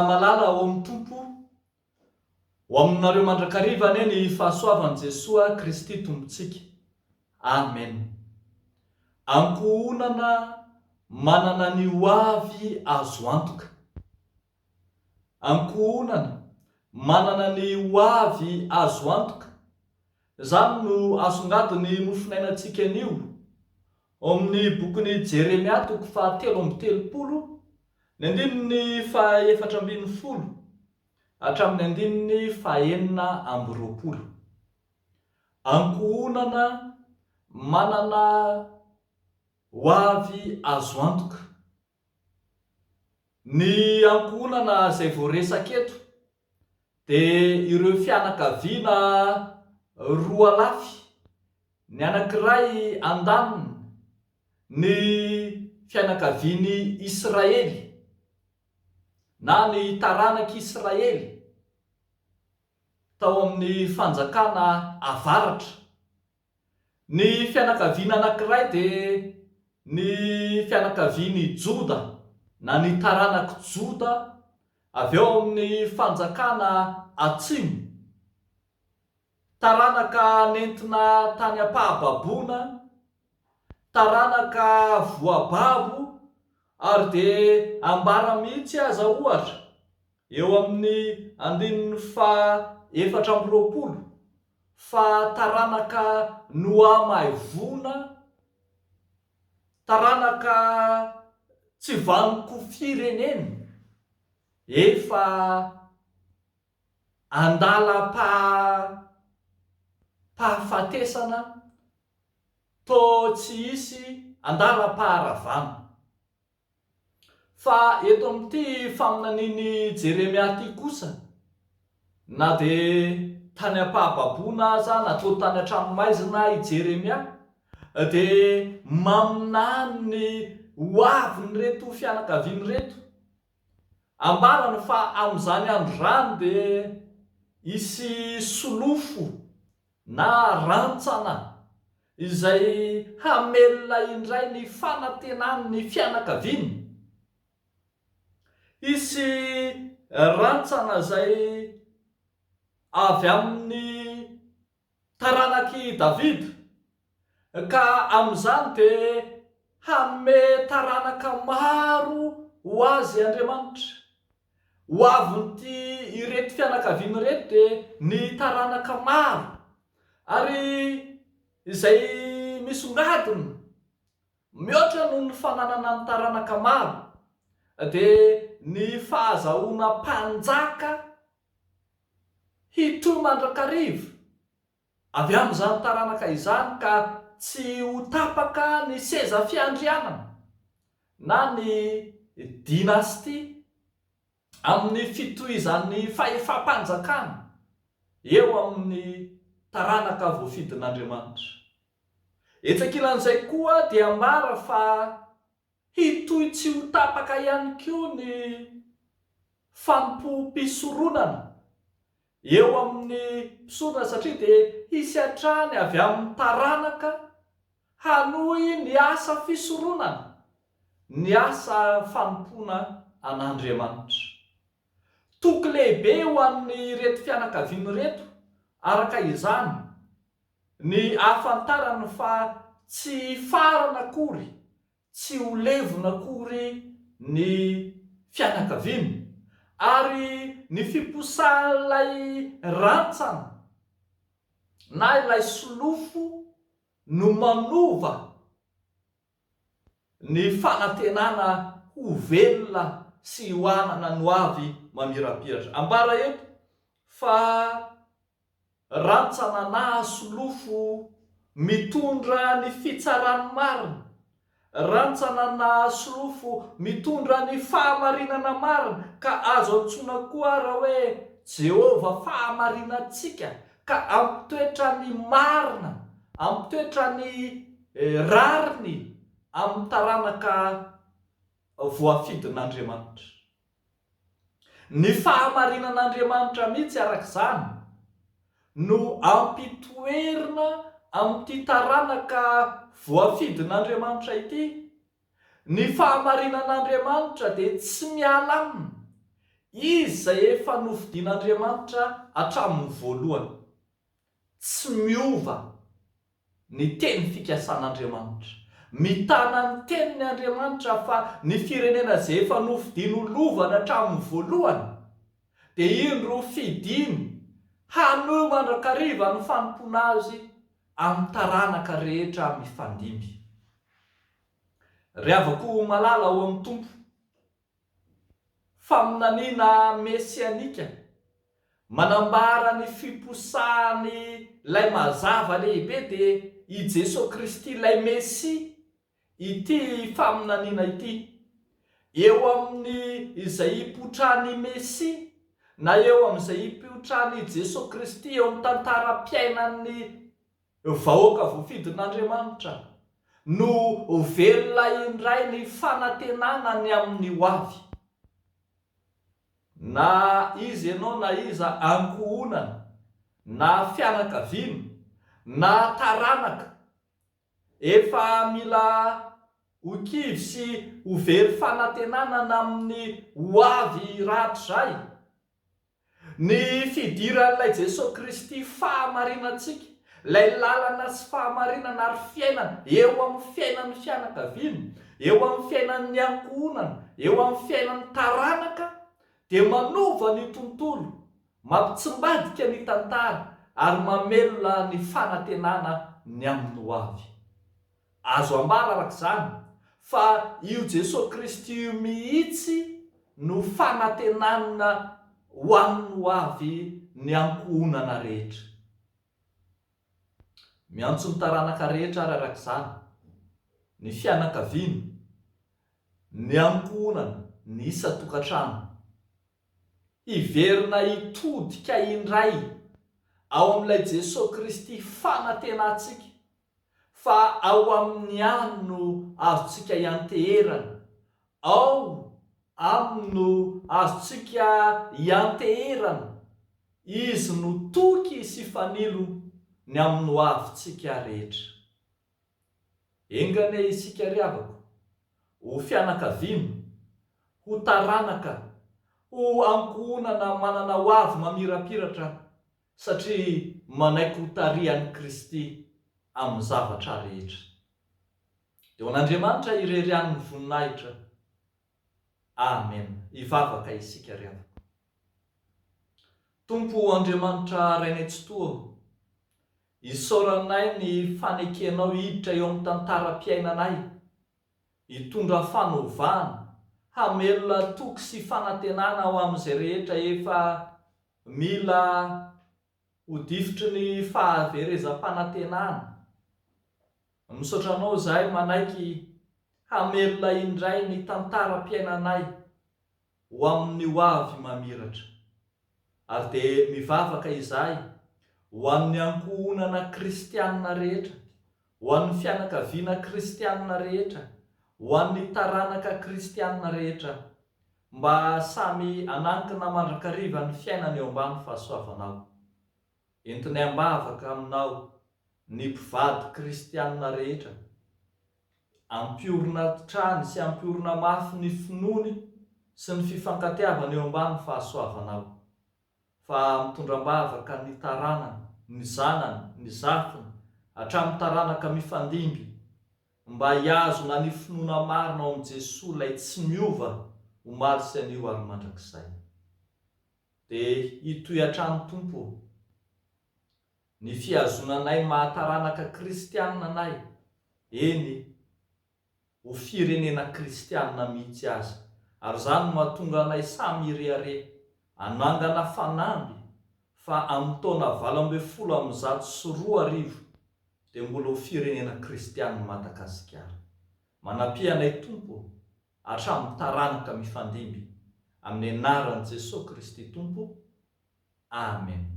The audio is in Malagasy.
malala ao amin'ny tompo ho aminareo mandrakariva ane ny fahasoavan'i Jesosy Kristy tompontsika. Amen. Ankohonana manana ny hoavy azo antoka. Ankohonana manana ny hoavy azo antoka. Zany no asongadiny nofinainantsika anio amin'ny bokin'ny Jeremia toko 7:30 ny andininy 4:40 hatramin'ny andininy 4:20. Ankohonana manana hoavy azo antoka. Ny ankohonana izay voaresaka eto dia ireo fianakaviana roa lafy, ny anankiray andaniny, ny fianakavian'i Israely na ny taranak'Isiraely tao amin'ny fanjakana avaratra. Ny fianakaviana anankiray dia ny fianakavian'i Joda na ny taranak'i Joda avy eo amin'ny fanjakana atsimo. Taranaka nentina tany am-pahababona, taranaka voababo, ary dia ambara mihitsy aza ohatra eo amin'ny andininy 420 fa taranaka noamaivona, taranaka tsy vanoko firenena, efa andala pahafatesana, to tsy isy andala-paharavana. Fa eto amin'ity faminanian'i Jeremia ty kosa, na dia tany am-pahababona aza na to tany an-tranomaizina i Jeremia, dia maminany ny hoaviny reto fianakaviany reto. Ambarany fa amin'izany andro dia isy solofo na rantsana izay hamelona indray ny fanantenan'ny fianakaviany. Isy rantsana izay avy amin'ny taranak'i Davida, ka amin'izany dia hanome taranaka maro ho azy Andriamanitra. Hoavin'ity ireto fianakaviany reto dia ny taranaka maro, ary izay misongadina mihoatra noho ny fananana ny taranaka maro dia ny fahazahoana mpanjaka hitoy mandrakariva avy amin'izany taranaka izany, ka tsy ho tapaka ny seza fiandrianana na ny dinasty amin'ny fitohizan'ny fahefam-panjakana eo amin'ny taranaka voafidin'Andriamanitra. Etsakilan'izay koa dia ambara fa hitoy tsy ho tapaka ihany koa ny fampompisoronana eo amin'ny mpisorona, satria dia hisy hatrany avy amin'ny taranaka hanohy ny asa fisoronana, ny asa fanompoana an'Andriamanitra. Toky lehibe ho an'ny reto fianakaviany reto, araka izany ny ahafantarany fa tsy farana akory, tsy ho levona akory ny fianakaviany, ary ny fiposahan'ilay rantsana na ilay solofo no manova ny fanantenana ho velona sy ho anana ny hoavy mamirapiratra. Ambara eto fa rantsana na solofo mitondra ny fitsarana marina, rantsana na solofo mitondra ny fahamarinana marina, ka azo antsoina koa raha hoe Jehovah Fahamarinantsika, ka ampitoetra ny marina, ampitoetra ny rariny amin'ny taranaka voafidin'Andriamanitra. Ny fahamarinan'Andriamanitra mihitsy arak'izany no ampitoerina amin'ity taranaka voafidin'Andriamanitra ity. Ny fahamarinan'Andriamanitra dia tsy miala aminy, izay efa nofidian'Andriamanitra hatramin'ny voalohany, tsy miova ny teny fikasan'Andriamanitra, mitana ny tenin'ny Andriamanitra fa ny firenena izay efa nofidian'olovana hatramin'ny voalohany dia Indro fidiny hanohy mandrakariva ny fanompoana azy amin'ny taranaka rehetra mifandimby. Riavako malala ao amin'ny Tompo, faminaniana mesianika manambara ny fiposahany ilay mazava lehibe dia i Jesosy Kristy ilay Mesi, ity faminaniana ity. Eo amin'ny izay hipotrahan'ny Mesi na eo amin'izay hipotrahan'ny Jesosy Kristy eo amin'ny tantaram-piainan'ny vahoaka voafidin'Andriamanitra no velona indray ny fanantenana ny amin'ny hoavy. Na izy ianao na iza ankohonana na fianakaviana na taranaka, efa mila ho kivy sy ho very fanantenana amin'ny hoavy rahatray. Ny fidiran'ilay Jesosy Kristy fahamarinantsika, ilay lalana sy fahamarinana ary fiainana eo amin'ny fiainan'ny fianakaviana, eo amin'ny fiainan'ny ankohonana, eo amin'ny fiainan'ny taranaka, dia manova ny tontolo, mampitsimbadika ny tantara ary mamelona ny fanantenana ny amin'ny hoavy. Azo ambara arak'izany fa io Jesosy Kristy io mihitsy no fanantenana ho an'ny hoavy ny ankohonana rehetra. Miantso ny taranaka rehetra ary arak'izany, ny fianakaviana, ny ankohonana, ny isa-tokantrano, hiverina hitodika indray ao amin'ilay Jesosy Kristy fanantenantsika, fa ao amin'ny any no azontsika hianteherana, ao aminy no azontsika hianteherana, izy no toky sy fanilo ny amin'ny hoavintsika rehetra. Engane isika riavako, ho fianakaviana, ho taranaka, ho ankohonana manana hoavy mamirapiratra satria manaiky ho tarihan'i Kristy amin'ny zavatra rehetra. Dia ho an'Andriamanitra irerian'ny voninahitra. Amen. Ivavaka isika riavako. Tompo Andriamanitra rainay tsy toa, isaoranay ny fanekenao hiditra eo amin'ny tantaram-piainanay, hitondra fanovana, hamelona toky sy fanantenana ao amin'izay rehetra efa mila ho difitry ny fahaverezam-panantenana. Misaotranao izahay manaiky hamelona indray ny tantaram-piainanay ho amin'ny hoavy mamiratra, ary dia mivavaka izahay ho an'ny ankohonana kristianina rehetra, ho an'ny fianakaviana kristianina rehetra, ho an'ny taranaka kristianina rehetra, mba samy anankina mandrakariva ny fiainana eo ambany fahasoavanao. Entinay ambavaka aminao ny mpivady kristianina rehetra, ampiorina trany sy ampiorina mafy ny finoany sy ny fifankatiavana eo ambany fahasoavanao, fa mitondram-bavaka ny taranana, ny zanana, ny zafina, hatramin'ny taranaka mifandimby, mba hiazona ny finoana marina ao amin'i Jesosy ilay tsy miova ho maly sy anio ary mandrakizay. Dia hitoy hatrany Tompo ny fiazonanay mahataranaka kristianina anay, eny ho firenena kristianina mihitsy aza, ary izany no mahatonga anay samy irehare anangana fanamby fa amin'ny taona 2024 dia mbola ho firenena kristianina Madagasikara. Manampianay Tompo hatramin'ny taranaka mifandimby, amin'ny anaran'i Jesosy Kristy Tompo. Amen.